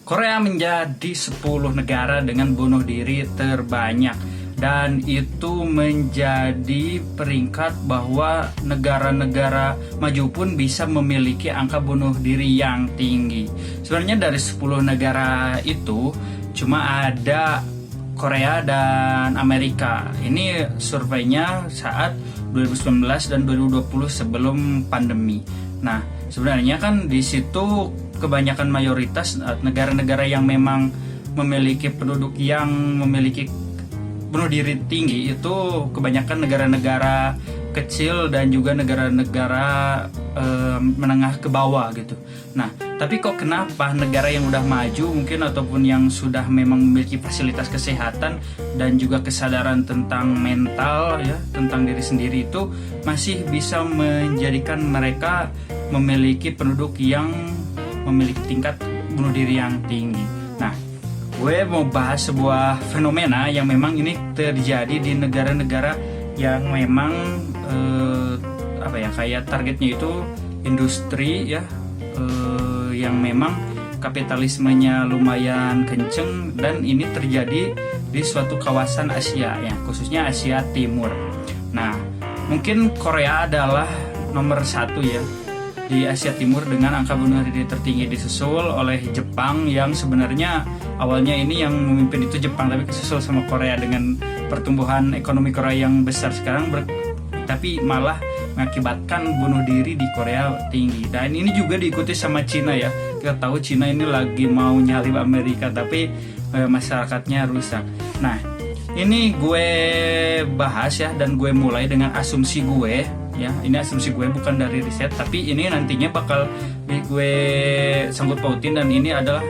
Korea menjadi 10 negara dengan bunuh diri terbanyak, dan itu menjadi peringkat bahwa negara-negara maju pun bisa memiliki angka bunuh diri yang tinggi. Sebenarnya dari 10 negara itu cuma ada Korea dan Amerika. Ini surveinya saat 2019 dan 2020 sebelum pandemi. Nah, sebenarnya kan di situ kebanyakan mayoritas negara-negara yang memang memiliki penduduk yang memiliki bunuh diri tinggi itu kebanyakan negara-negara kecil dan juga negara-negara menengah ke bawah gitu. Nah, tapi kok kenapa negara yang udah maju mungkin ataupun yang sudah memang memiliki fasilitas kesehatan dan juga kesadaran tentang mental ya, tentang diri sendiri itu masih bisa menjadikan mereka memiliki penduduk yang memiliki tingkat bunuh diri yang tinggi. Nah, gue mau bahas sebuah fenomena yang memang ini terjadi di negara-negara yang memang kayak targetnya itu industri ya, yang memang kapitalismenya lumayan kenceng, dan ini terjadi di suatu kawasan Asia ya, khususnya Asia Timur. Nah, mungkin Korea adalah nomor 1 ya di Asia Timur dengan angka bunuh diri tertinggi, disusul oleh Jepang yang sebenarnya awalnya ini yang memimpin itu Jepang, tapi kesusul sama Korea dengan pertumbuhan ekonomi Korea yang besar sekarang, tapi malah mengakibatkan bunuh diri di Korea tinggi. Dan ini juga diikuti sama Cina ya. Kita tahu Cina ini lagi mau nyalip Amerika, tapi masyarakatnya rusak. Nah, ini gue bahas ya, dan gue mulai dengan asumsi gue ya. Ini asumsi gue, bukan dari riset, tapi ini nantinya bakal gue sangkut pautin, dan ini adalah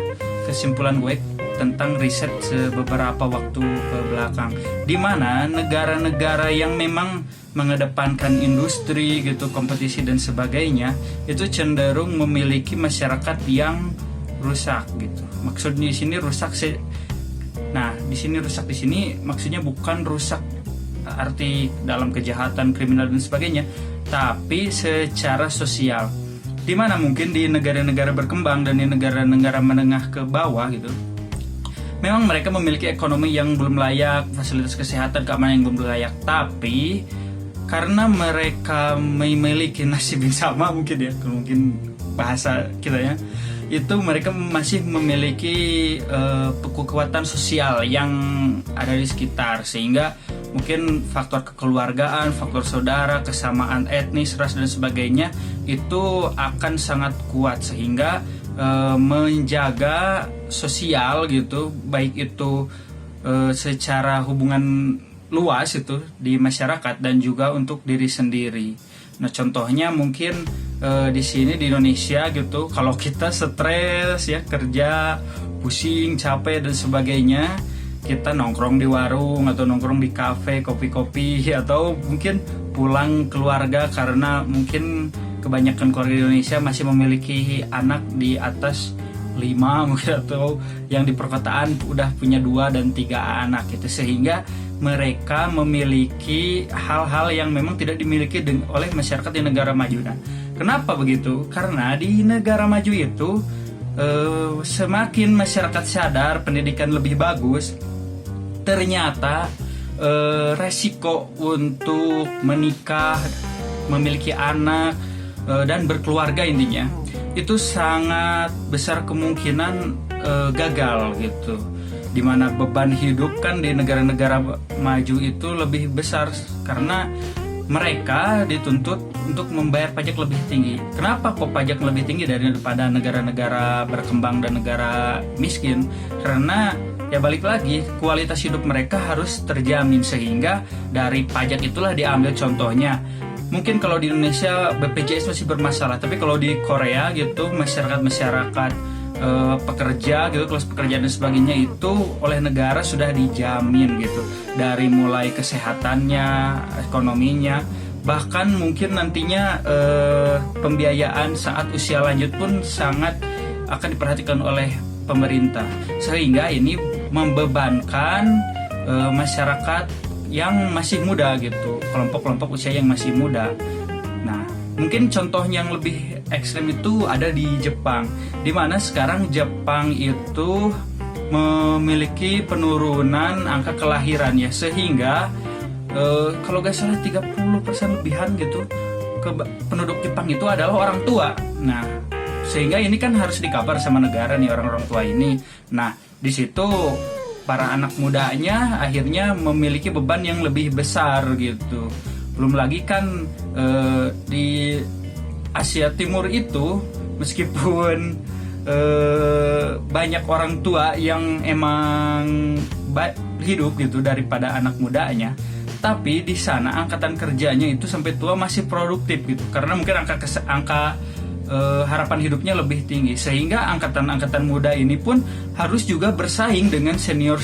kesimpulan gue tentang riset beberapa waktu ke belakang, di mana negara-negara yang memang mengedepankan industri gitu, kompetisi dan sebagainya, itu cenderung memiliki masyarakat yang rusak gitu. Maksudnya di sini rusak di sini maksudnya bukan rusak arti dalam kejahatan, kriminal dan sebagainya, tapi secara sosial. Di mana mungkin di negara-negara berkembang dan di negara-negara menengah ke bawah gitu, memang mereka memiliki ekonomi yang belum layak, fasilitas kesehatan, keamanan yang belum layak, tapi karena mereka memiliki nasib yang sama mungkin ya, mungkin bahasa kita ya, itu mereka masih memiliki kekuatan sosial yang ada di sekitar, sehingga mungkin faktor kekeluargaan, faktor saudara, kesamaan etnis, ras dan sebagainya itu akan sangat kuat, sehingga menjaga sosial gitu, baik itu secara hubungan luas itu di masyarakat dan juga untuk diri sendiri. Nah, contohnya mungkin di sini di Indonesia gitu, kalau kita stres ya, kerja, pusing, capek dan sebagainya, kita nongkrong di warung atau nongkrong di kafe, kopi-kopi, atau mungkin pulang keluarga, karena mungkin kebanyakan keluarga di Indonesia masih memiliki anak di atas 5 mungkin, atau yang di perkotaan udah punya 2 dan 3 anak gitu, sehingga mereka memiliki hal-hal yang memang tidak dimiliki oleh masyarakat di negara maju. Nah, kenapa begitu? Karena di negara maju itu semakin masyarakat sadar, pendidikan lebih bagus, ternyata resiko untuk menikah, memiliki anak dan berkeluarga intinya itu sangat besar kemungkinan gagal gitu. Dimana beban hidup kan di negara-negara maju itu lebih besar karena mereka dituntut untuk membayar pajak lebih tinggi. Kenapa kok pajak lebih tinggi daripada negara-negara berkembang dan negara miskin? Karena ya balik lagi, kualitas hidup mereka harus terjamin, sehingga dari pajak itulah diambil contohnya. Mungkin kalau di Indonesia BPJS masih bermasalah, tapi kalau di Korea gitu masyarakat pekerja gitu, kelas pekerjaan dan sebagainya itu oleh negara sudah dijamin gitu, dari mulai kesehatannya, ekonominya, bahkan mungkin nantinya pembiayaan saat usia lanjut pun sangat akan diperhatikan oleh pemerintah, sehingga ini membebankan masyarakat yang masih muda gitu, kelompok-kelompok usia yang masih muda. Nah, mungkin contoh yang lebih ekstrim itu ada di Jepang, dimana sekarang Jepang itu memiliki penurunan angka kelahiran ya, sehingga kalau gak salah 30% lebihan gitu penduduk Jepang itu adalah orang tua. Nah, sehingga ini kan harus di-cover sama negara nih orang-orang tua ini. Nah, di situ para anak mudanya akhirnya memiliki beban yang lebih besar gitu. Belum lagi kan di Asia Timur itu meskipun banyak orang tua yang emang hidup gitu daripada anak mudanya, tapi di sana angkatan kerjanya itu sampai tua masih produktif gitu, karena mungkin angka harapan hidupnya lebih tinggi, sehingga angkatan muda ini pun harus juga bersaing dengan senior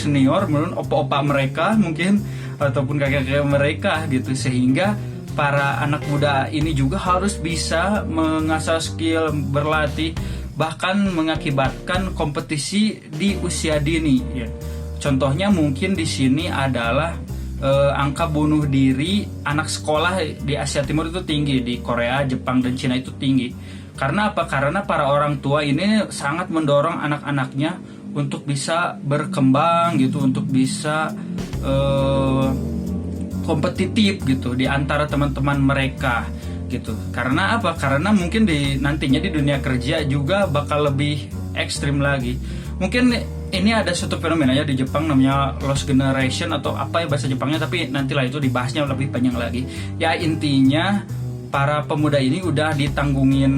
menurut opa-opa mereka mungkin ataupun kakek-kakek mereka gitu, sehingga para anak muda ini juga harus bisa mengasah skill, berlatih, bahkan mengakibatkan kompetisi di usia dini ya. Contohnya mungkin di sini adalah angka bunuh diri anak sekolah di Asia Timur itu tinggi, di Korea, Jepang, dan Cina itu tinggi. Karena apa? Karena para orang tua ini sangat mendorong anak-anaknya untuk bisa berkembang gitu, untuk bisa kompetitif gitu di antara teman-teman mereka gitu. Karena apa? Karena mungkin nantinya di dunia kerja juga bakal lebih ekstrim lagi. Mungkin ini ada suatu fenomenanya di Jepang namanya lost generation atau apa ya bahasa Jepangnya, tapi nantilah itu dibahasnya lebih panjang lagi. Ya intinya para pemuda ini udah ditanggungin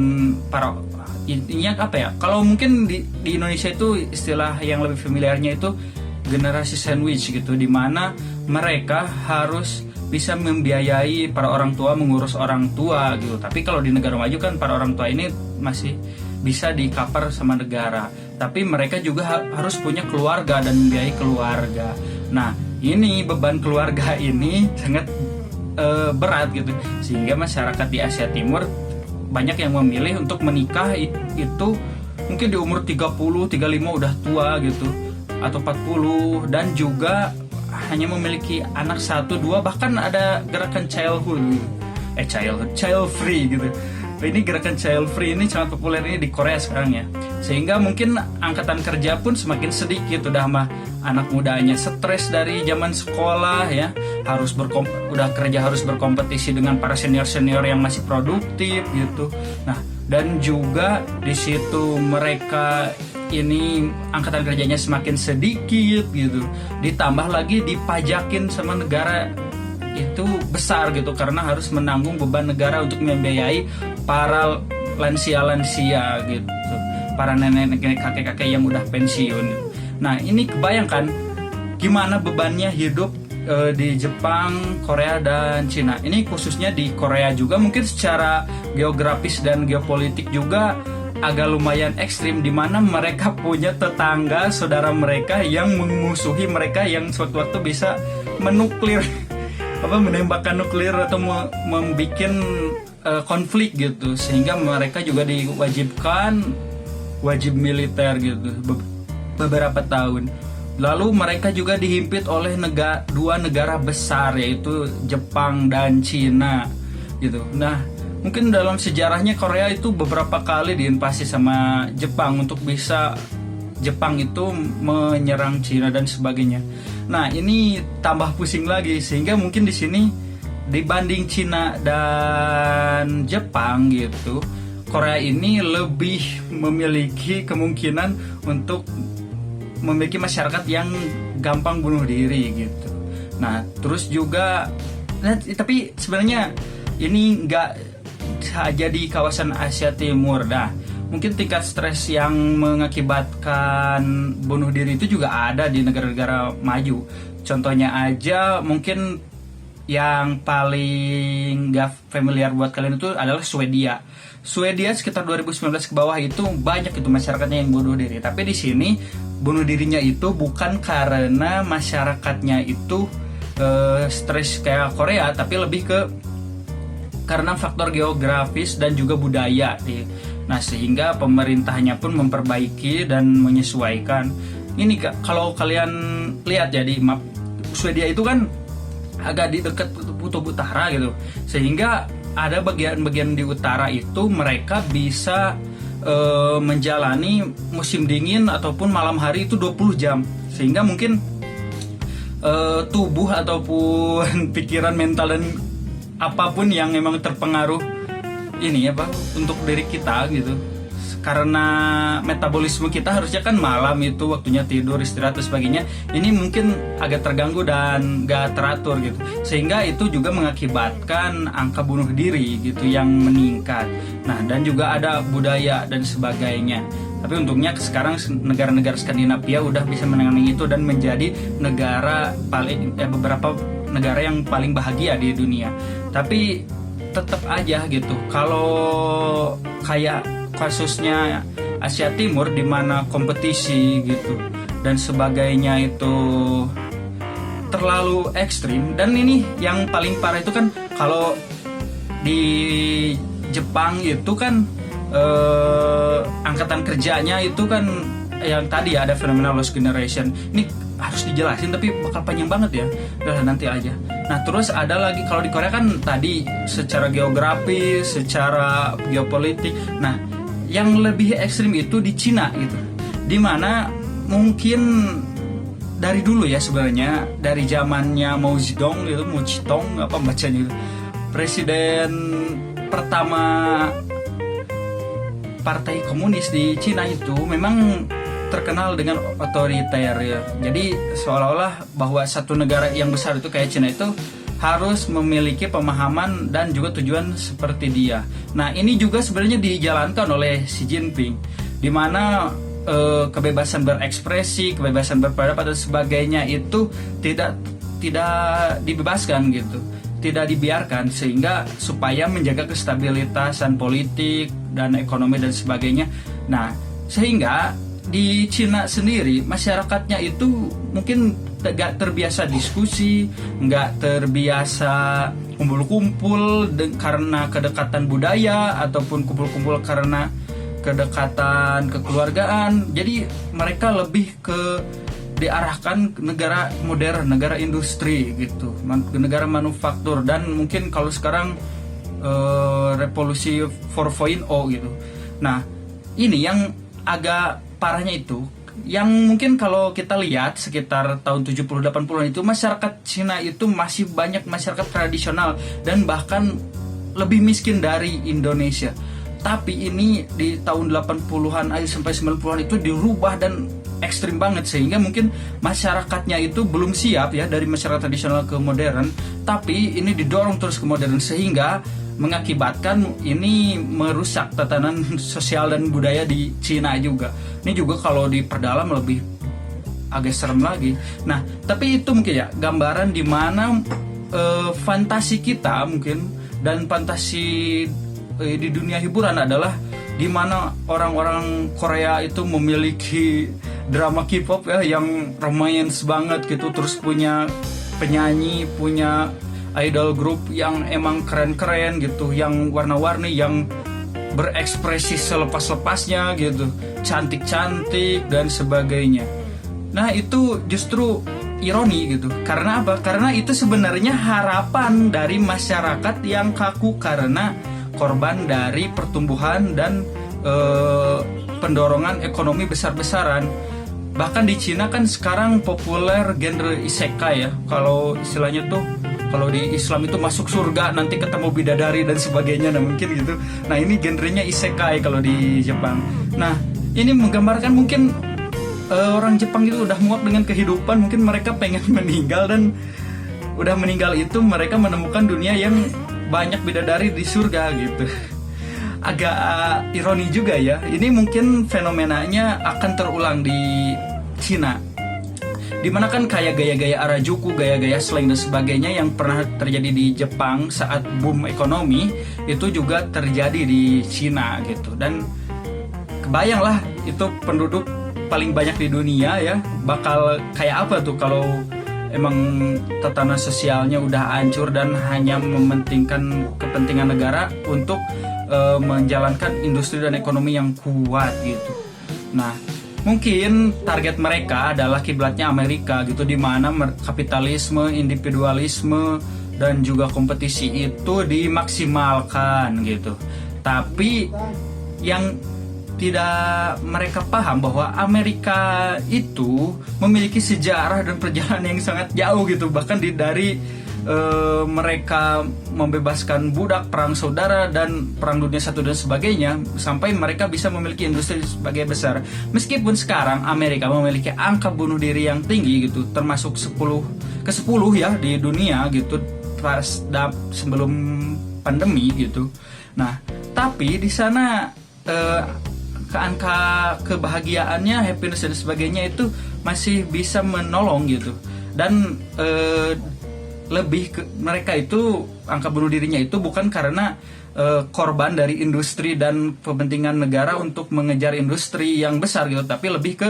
intinya apa ya? Kalau mungkin di Indonesia itu istilah yang lebih familiarnya itu generasi sandwich gitu, dimana mereka harus bisa membiayai para orang tua, mengurus orang tua gitu. Tapi kalau di negara maju kan para orang tua ini masih bisa di-cover sama negara, tapi mereka juga harus punya keluarga dan membiayai keluarga. Nah, ini beban keluarga ini sangat berat gitu, sehingga masyarakat di Asia Timur banyak yang memilih untuk menikah itu mungkin di umur 30, 35 udah tua gitu, atau 40, dan juga hanya memiliki anak 1, 2, bahkan ada gerakan child free gitu. Ini gerakan child free ini sangat populer ini di Korea sekarang ya, sehingga mungkin angkatan kerja pun semakin sedikit. Udah mah anak mudanya stres dari zaman sekolah ya, udah kerja harus berkompetisi dengan para senior yang masih produktif gitu. Nah, dan juga di situ mereka ini angkatan kerjanya semakin sedikit gitu, ditambah lagi dipajakin sama negara itu besar gitu, karena harus menanggung beban negara untuk membiayai para lansia gitu, para nenek-nenek, kakek-kakek yang udah pensiun. Nah, ini kebayangkan gimana bebannya hidup di Jepang, Korea, dan Cina. Ini khususnya di Korea juga mungkin secara geografis dan geopolitik juga agak lumayan ekstrim, di mana mereka punya tetangga saudara mereka yang memusuhi mereka, yang suatu-waktu bisa menembakkan nuklir atau membuat konflik gitu, sehingga mereka juga wajib militer gitu beberapa tahun. Lalu mereka juga dihimpit oleh dua negara besar, yaitu Jepang dan Cina gitu. Nah, mungkin dalam sejarahnya Korea itu beberapa kali diinvasi sama Jepang untuk bisa Jepang itu menyerang Cina dan sebagainya. Nah, ini tambah pusing lagi, sehingga mungkin di sini dibanding Cina dan Jepang gitu, Korea ini lebih memiliki kemungkinan untuk memiliki masyarakat yang gampang bunuh diri gitu. Nah, terus juga tapi sebenarnya ini nggak saja di kawasan Asia Timur. Nah, mungkin tingkat stres yang mengakibatkan bunuh diri itu juga ada di negara-negara maju. Contohnya aja mungkin yang paling gak familiar buat kalian itu adalah Swedia. Swedia sekitar 2019 ke bawah itu banyak itu masyarakatnya yang bunuh diri. Tapi di sini bunuh dirinya itu bukan karena masyarakatnya itu stres kayak Korea, tapi lebih karena faktor geografis dan juga budaya. Nah, sehingga pemerintahnya pun memperbaiki dan menyesuaikan. Ini kalau kalian lihat ya di map, Swedia itu kan agak di dekat kutub utara gitu, sehingga ada bagian-bagian di utara itu mereka bisa menjalani musim dingin ataupun malam hari itu 20 jam, sehingga mungkin tubuh ataupun pikiran, mental dan apapun yang memang terpengaruh ini ya Pak untuk diri kita gitu, karena metabolisme kita harusnya kan malam itu waktunya tidur, istirahat dan sebagainya, ini mungkin agak terganggu dan gak teratur gitu, sehingga itu juga mengakibatkan angka bunuh diri gitu yang meningkat. Nah, dan juga ada budaya dan sebagainya. Tapi untungnya sekarang negara-negara Skandinavia udah bisa menangani itu dan menjadi negara paling beberapa negara yang paling bahagia di dunia. Tapi tetap aja gitu, kalau kayak kasusnya Asia Timur di mana kompetisi gitu dan sebagainya itu terlalu ekstrim. Dan ini yang paling parah itu kan kalau di Jepang itu kan angkatan kerjanya itu kan yang tadi ada fenomena lost generation. Ini harus dijelasin tapi bakal panjang banget ya. Udah nanti aja. Nah, terus ada lagi kalau di Korea kan tadi secara geografis, secara geopolitik. Nah, yang lebih ekstrim itu di Cina gitu. Dimana mungkin dari dulu ya sebenarnya, dari zamannya Mao Zedong gitu, Mao Zedong apa bacanya itu, presiden pertama Partai Komunis di Cina itu memang terkenal dengan otoriter ya. Jadi seolah-olah bahwa satu negara yang besar itu kayak Cina itu harus memiliki pemahaman dan juga tujuan seperti dia. Nah, ini juga sebenarnya dijalankan oleh Xi Jinping, di mana kebebasan berekspresi, kebebasan berpendapat dan sebagainya itu tidak dibebaskan gitu, tidak dibiarkan, sehingga supaya menjaga kestabilitasan politik dan ekonomi dan sebagainya. Nah, sehingga di Cina sendiri masyarakatnya itu mungkin gak terbiasa diskusi, gak terbiasa kumpul-kumpul karena kedekatan budaya ataupun kumpul-kumpul karena kedekatan kekeluargaan. Jadi mereka lebih diarahkan ke negara modern, negara industri gitu, negara manufaktur, dan mungkin kalau sekarang revolusi 4.0 gitu. Nah, ini yang agak parahnya itu, yang mungkin kalau kita lihat sekitar tahun 70-80an itu masyarakat Cina itu masih banyak masyarakat tradisional dan bahkan lebih miskin dari Indonesia. Tapi ini di tahun 80-an sampai 90-an itu dirubah dan ekstrim banget, sehingga mungkin masyarakatnya itu belum siap ya dari masyarakat tradisional ke modern, tapi ini didorong terus ke modern sehingga mengakibatkan ini merusak tatanan sosial dan budaya di Cina juga. Ini juga kalau diperdalam lebih agak serem lagi. Nah, tapi itu mungkin ya gambaran di mana fantasi kita mungkin dan fantasi di dunia hiburan adalah di mana orang-orang Korea itu memiliki drama K-pop ya yang romance banget gitu, terus punya penyanyi, punya idol group yang emang keren-keren gitu, yang warna-warni, yang berekspresi selepas-lepasnya gitu, cantik-cantik dan sebagainya. Nah, itu justru ironi gitu. Karena apa? Karena itu sebenarnya harapan dari masyarakat yang kaku karena korban dari pertumbuhan dan pendorongan ekonomi besar-besaran. Bahkan di Cina kan sekarang populer genre isekai ya. Kalau istilahnya tuh, kalau di Islam itu masuk surga nanti ketemu bidadari dan sebagainya, nah mungkin gitu. Nah, ini genrenya isekai kalau di Jepang. Nah, ini menggambarkan mungkin orang Jepang itu udah muak dengan kehidupan, mungkin mereka pengen meninggal, dan udah meninggal itu mereka menemukan dunia yang banyak bidadari di surga gitu. Agak ironi juga ya. Ini mungkin fenomenanya akan terulang di Cina, dimana kan kayak gaya-gaya Harajuku, gaya-gaya slang dan sebagainya yang pernah terjadi di Jepang saat boom ekonomi itu juga terjadi di Cina gitu. Dan kebayanglah itu penduduk paling banyak di dunia ya, bakal kayak apa tuh kalau emang tatanan sosialnya udah hancur dan hanya mementingkan kepentingan negara untuk menjalankan industri dan ekonomi yang kuat gitu. Nah, mungkin target mereka adalah kiblatnya Amerika gitu, di mana kapitalisme, individualisme dan juga kompetisi itu dimaksimalkan gitu. Tapi yang tidak mereka paham bahwa Amerika itu memiliki sejarah dan perjalanan yang sangat jauh gitu, bahkan dari mereka membebaskan budak, perang saudara dan perang dunia satu dan sebagainya, sampai mereka bisa memiliki industri sebagai besar. Meskipun sekarang Amerika memiliki angka bunuh diri yang tinggi gitu, termasuk 10 ya di dunia gitu pas sebelum pandemi gitu. Nah, tapi di sana angka kebahagiaannya, happiness dan sebagainya itu masih bisa menolong gitu. Dan lebih ke mereka itu angka bunuh dirinya itu bukan karena korban dari industri dan kepentingan negara untuk mengejar industri yang besar gitu, tapi lebih ke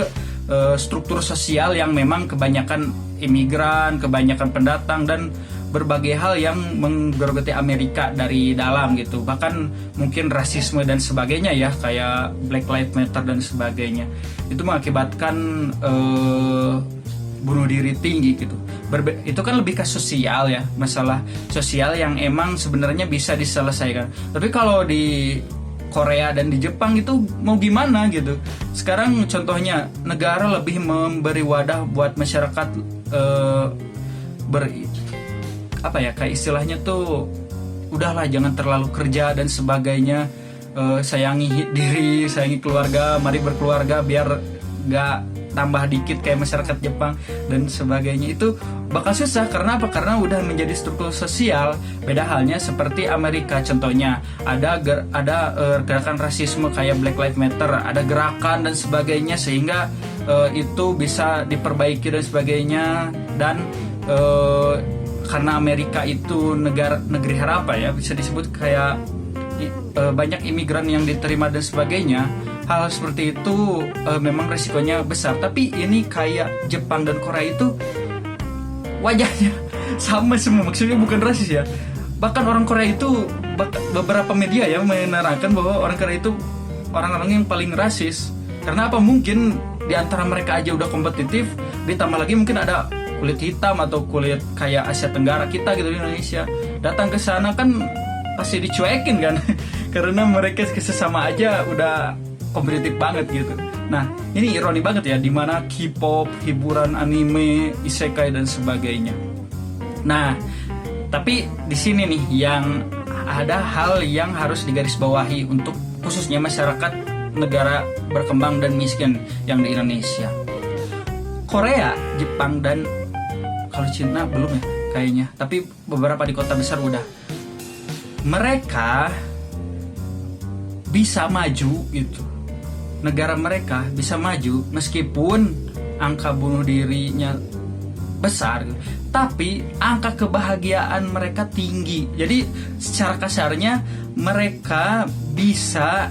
struktur sosial yang memang kebanyakan imigran, kebanyakan pendatang dan berbagai hal yang menggerogoti Amerika dari dalam gitu. Bahkan mungkin rasisme dan sebagainya ya, kayak Black Lives Matter dan sebagainya, itu mengakibatkan bunuh diri tinggi gitu. Itu kan lebih ke sosial ya, masalah sosial yang emang sebenarnya bisa diselesaikan. Tapi kalau di Korea dan di Jepang itu mau gimana gitu. Sekarang contohnya negara lebih memberi wadah buat masyarakat kayak istilahnya tuh udahlah jangan terlalu kerja dan sebagainya, sayangi diri, sayangi keluarga, mari berkeluarga biar gak tambah dikit kayak masyarakat Jepang dan sebagainya. Itu bakal susah karena apa? Karena udah menjadi struktur sosial. Beda halnya seperti Amerika, contohnya ada gerakan rasisme kayak Black Lives Matter, ada gerakan dan sebagainya, sehingga itu bisa diperbaiki dan sebagainya. Dan karena Amerika itu negeri harapan ya, bisa disebut kayak banyak imigran yang diterima dan sebagainya. Hal seperti itu memang resikonya besar. Tapi ini kayak Jepang dan Korea itu wajahnya sama semua, maksudnya bukan rasis ya. Bahkan orang Korea itu, beberapa media ya menerangkan bahwa orang Korea itu orang-orang yang paling rasis. Karena apa? Mungkin di antara mereka aja udah kompetitif, ditambah lagi mungkin ada kulit hitam atau kulit kayak Asia Tenggara kita gitu di Indonesia, datang ke sana kan pasti dicuekin kan karena mereka sesama aja udah kompetitif banget gitu. Nah, ini ironi banget ya, dimana K-pop, hiburan anime, isekai dan sebagainya. Nah, tapi di sini nih yang ada hal yang harus digarisbawahi untuk khususnya masyarakat negara berkembang dan miskin yang di Indonesia. Korea, Jepang dan kalau Cina belum ya kayaknya, tapi beberapa di kota besar udah. Mereka bisa maju gitu. Negara mereka bisa maju meskipun angka bunuh dirinya besar, tapi angka kebahagiaan mereka tinggi. Jadi secara kasarnya mereka bisa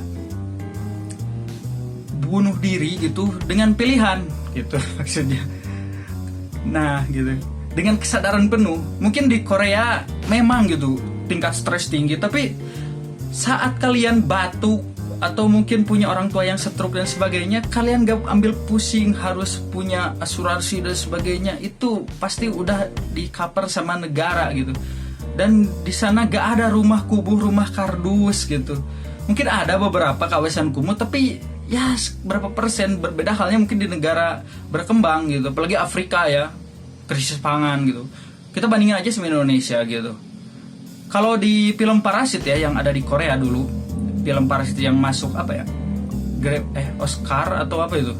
bunuh diri gitu dengan pilihan gitu maksudnya. Nah gitu, dengan kesadaran penuh. Mungkin di Korea memang gitu tingkat stres tinggi, tapi saat kalian batuk atau mungkin punya orang tua yang stroke dan sebagainya, kalian gak ambil pusing harus punya asuransi dan sebagainya, itu pasti udah di cover sama negara gitu. Dan di sana gak ada rumah kumuh, rumah kardus gitu. Mungkin ada beberapa kawasan kumuh, tapi ya berapa persen. Berbeda halnya mungkin di negara berkembang gitu, apalagi Afrika ya, krisis pangan gitu. Kita bandingin aja sama Indonesia gitu. Kalau di film Parasit ya yang ada di Korea dulu, film Parasit yang masuk apa ya, Oscar atau apa itu.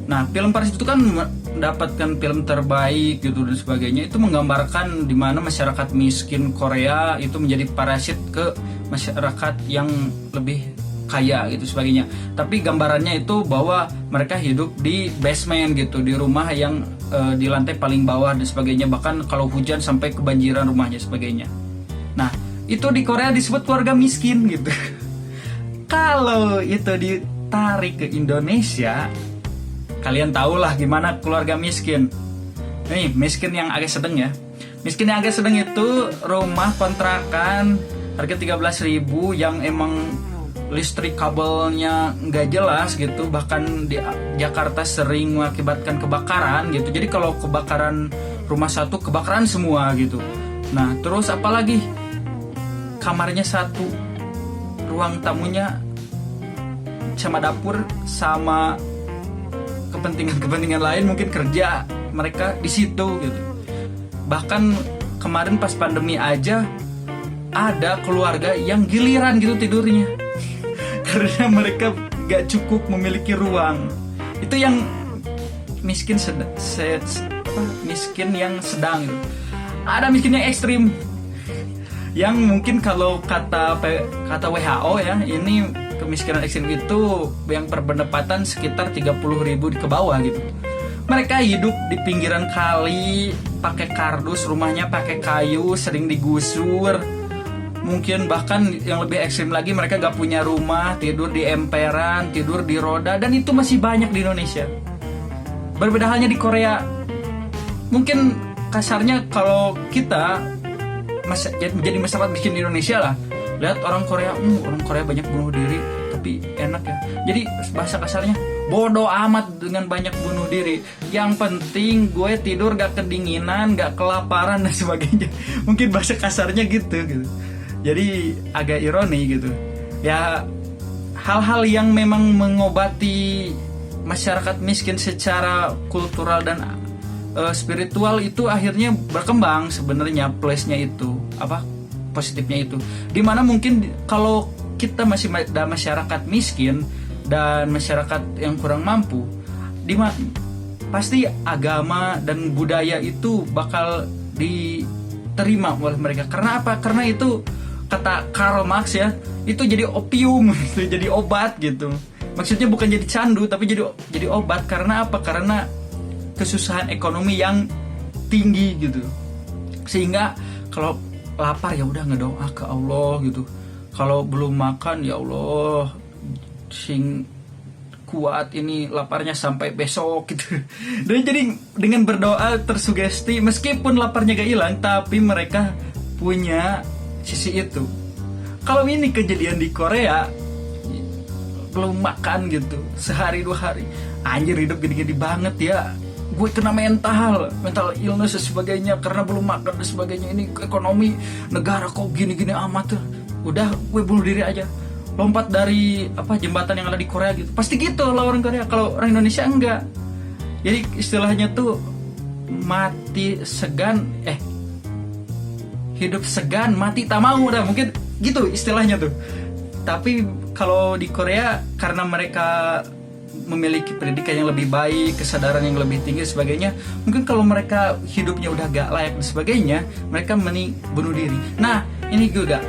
Nah, film Parasit itu kan mendapatkan film terbaik gitu dan sebagainya. Itu menggambarkan di mana masyarakat miskin Korea itu menjadi parasit ke masyarakat yang lebih kaya gitu sebagainya. Tapi gambarannya itu bahwa mereka hidup di basement gitu, di rumah yang di lantai paling bawah dan sebagainya. Bahkan kalau hujan sampai kebanjiran rumahnya sebagainya. Nah, itu di Korea disebut keluarga miskin gitu. Kalau itu ditarik ke Indonesia, kalian tahulah gimana keluarga miskin. Nih, miskin yang agak sedang ya. Miskin yang agak sedang itu rumah kontrakan harga 13.000 yang emang listrik kabelnya nggak jelas gitu. Bahkan di Jakarta sering mengakibatkan kebakaran gitu. Jadi kalau kebakaran rumah satu, kebakaran semua gitu. Nah terus apalagi, kamarnya satu, ruang tamunya sama dapur sama kepentingan lain, mungkin kerja mereka di situ gitu. Bahkan kemarin pas pandemi aja ada keluarga yang giliran gitu tidurnya karena mereka gak cukup memiliki ruang. Itu yang miskin miskin yang sedang gitu. Ada miskin yang ekstrim yang mungkin kalau kata WHO ya, ini kemiskinan ekstrim itu yang berpendapatan sekitar 30.000 ke bawah gitu. Mereka hidup di pinggiran kali, pakai kardus, rumahnya pakai kayu, sering digusur. Mungkin bahkan yang lebih ekstrim lagi, mereka gak punya rumah, tidur di emperan, tidur di roda, dan itu masih banyak di Indonesia. Berbeda halnya di Korea. Mungkin kasarnya kalau kita jadi masyarakat miskin di Indonesia lah, lihat orang Korea banyak bunuh diri, tapi enak ya. Jadi bahasa kasarnya, bodoh amat dengan banyak bunuh diri. Yang penting gue tidur gak kedinginan, gak kelaparan dan sebagainya. Mungkin bahasa kasarnya gitu. Jadi agak ironi gitu. Ya hal-hal yang memang mengobati masyarakat miskin secara kultural dan spiritual itu akhirnya berkembang sebenarnya, plusnya itu positifnya itu. Dimana mungkin kalau kita masih ada masyarakat miskin dan masyarakat yang kurang mampu, pasti agama dan budaya itu bakal diterima oleh mereka. Karena apa? Karena itu kata Karl Marx ya, itu jadi opium, jadi obat gitu. Maksudnya bukan jadi candu, tapi jadi obat. Karena apa? Karena kesusahan ekonomi yang tinggi gitu. Sehingga kalau lapar ya udah ngedoa ke Allah gitu. Kalau belum makan ya Allah, sing kuat ini laparnya sampai besok gitu. Dan jadi dengan berdoa tersugesti, meskipun laparnya gak hilang, tapi mereka punya sisi itu. Kalau ini kejadian di Korea, belum makan gitu sehari 2 hari, anjir hidup gini-gini banget ya, gue kena mental illness dan sebagainya karena belum makan dan sebagainya. Ini ekonomi negara kok gini-gini amat tuh, udah gue bunuh diri aja, lompat dari jembatan yang ada di Korea gitu. Pasti gitu lah orang Korea. Kalau orang Indonesia enggak. Jadi istilahnya tuh mati segan, hidup segan mati tak mau, udah mungkin gitu istilahnya tuh. Tapi kalau di Korea karena mereka memiliki pendidikan yang lebih baik, kesadaran yang lebih tinggi dan sebagainya, mungkin kalau mereka hidupnya udah gak layak dan sebagainya, mereka mending bunuh diri. Nah ini juga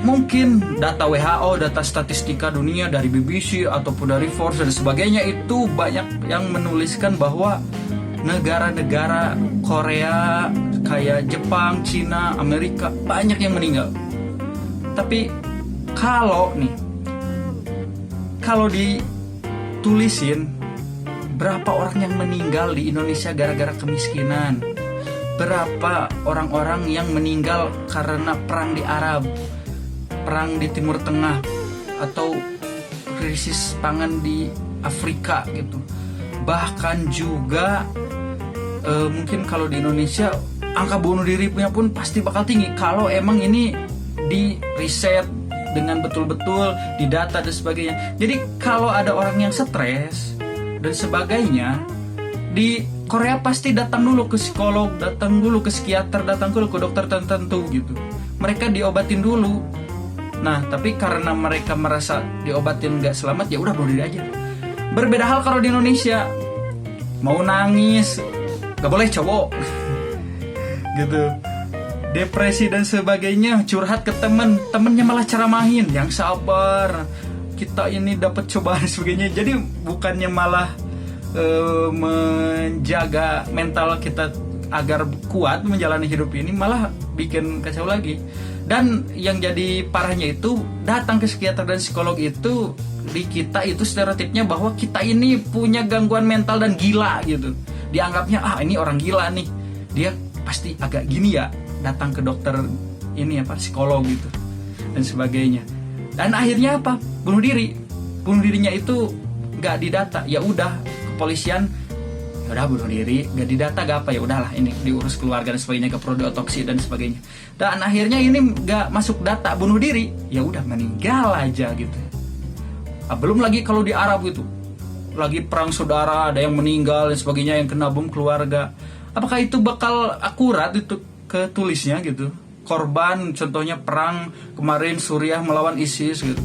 mungkin data WHO, data statistika dunia dari BBC ataupun dari Forbes dan sebagainya, itu banyak yang menuliskan bahwa negara-negara Korea kayak Jepang, Cina, Amerika banyak yang meninggal. Tapi kalau ditulisin berapa orang yang meninggal di Indonesia gara-gara kemiskinan, berapa orang-orang yang meninggal karena perang di Arab, perang di Timur Tengah, atau krisis pangan di Afrika gitu. Bahkan juga mungkin kalau di Indonesia angka bunuh diri pun pasti bakal tinggi kalau emang ini di riset dengan betul-betul didata dan sebagainya. Jadi kalau ada orang yang stres dan sebagainya, di Korea pasti datang dulu ke psikolog, datang dulu ke psikiater, datang dulu ke dokter tertentu gitu. Mereka diobatin dulu. Nah tapi karena mereka merasa diobatin gak selamat, ya udah bunuh diri aja. Berbeda hal kalau di Indonesia, mau nangis gak boleh cowok gitu, depresi dan sebagainya, curhat ke temennya malah ceramahin, yang sabar, kita ini dapat cobaan dan sebagainya. Jadi bukannya malah menjaga mental kita agar kuat menjalani hidup ini, malah bikin kacau lagi. Dan yang jadi parahnya itu, datang ke psikiater dan psikolog itu di kita itu stereotipnya bahwa kita ini punya gangguan mental dan gila gitu. Dianggapnya ini orang gila nih, dia pasti agak gini ya, datang ke dokter ini psikolog gitu dan sebagainya. Dan akhirnya bunuh diri. Bunuh dirinya itu nggak didata. Ya udah, kepolisian ya udah bunuh diri, gak didata gak apa, ya udahlah ini diurus keluarga dan sebagainya, ke produksi dan sebagainya. Dan akhirnya ini gak masuk data bunuh diri, ya udah meninggal aja gitu. Belum lagi kalau di Arab itu lagi perang saudara, ada yang meninggal dan sebagainya, yang kena bom keluarga. Apakah itu bakal akurat itu ketulisnya gitu? Korban contohnya perang kemarin Suriah melawan ISIS gitu.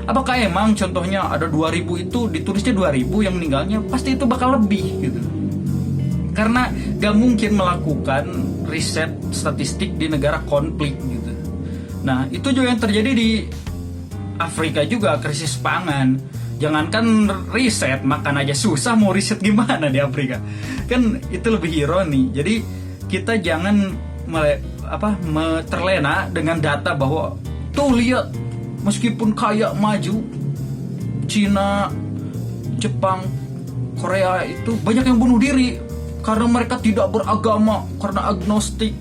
Apakah emang contohnya ada 2000 itu ditulisnya 2000 yang meninggalnya? Pasti itu bakal lebih gitu. Karena gak mungkin melakukan riset statistik di negara konflik gitu. Nah itu juga yang terjadi di Afrika juga, krisis pangan. Jangankan riset, makan aja susah, mau riset gimana di Afrika? Kan itu lebih ironi. Jadi kita jangan terlena dengan data bahwa tuh lihat, meskipun kaya maju, Cina, Jepang, Korea itu banyak yang bunuh diri karena mereka tidak beragama, karena agnostik,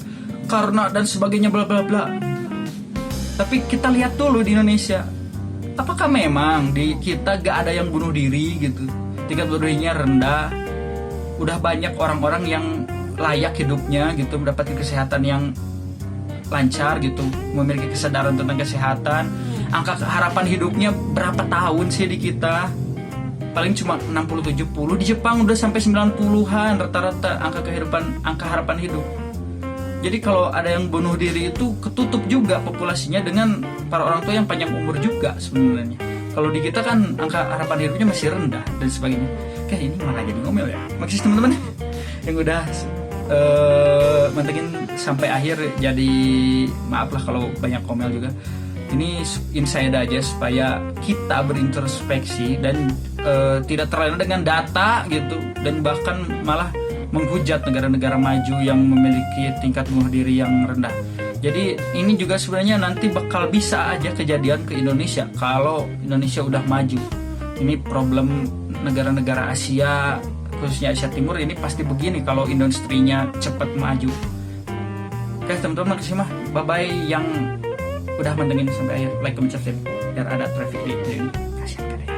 karena dan sebagainya bla bla bla. Tapi kita lihat dulu di Indonesia, apakah memang di kita gak ada yang bunuh diri gitu? Tingkat bunuh dirinya rendah. Udah banyak orang-orang yang layak hidupnya gitu, mendapatkan kesehatan yang lancar gitu, memiliki kesadaran tentang kesehatan. Angka harapan hidupnya berapa tahun sih di kita? Paling cuma 60-70. Di Jepang udah sampai 90-an rata-rata angka harapan hidup. Jadi kalau ada yang bunuh diri itu ketutup juga populasinya dengan para orang tua yang panjang umur juga sebenarnya. Kalau di kita kan angka harapan hidupnya masih rendah dan sebagainya. Kayak ini malah jadi ngomel ya. Makasih teman-teman yang udah mantengin sampai akhir. Jadi maaf lah kalau banyak komel juga. Ini insight aja supaya kita berintrospeksi dan tidak terlena dengan data gitu, dan bahkan malah menghujat negara-negara maju yang memiliki tingkat bunuh diri yang rendah. Jadi ini juga sebenarnya nanti bakal bisa aja kejadian ke Indonesia kalau Indonesia udah maju. Ini problem negara-negara Asia, khususnya Asia Timur, ini pasti begini kalau industrinya cepat maju. Oke teman-teman, makasih mah. Bye-bye yang udah mantengin sampai akhir. Like, comment, subscribe biar ada traffic di video ini. Kasihan kan ya.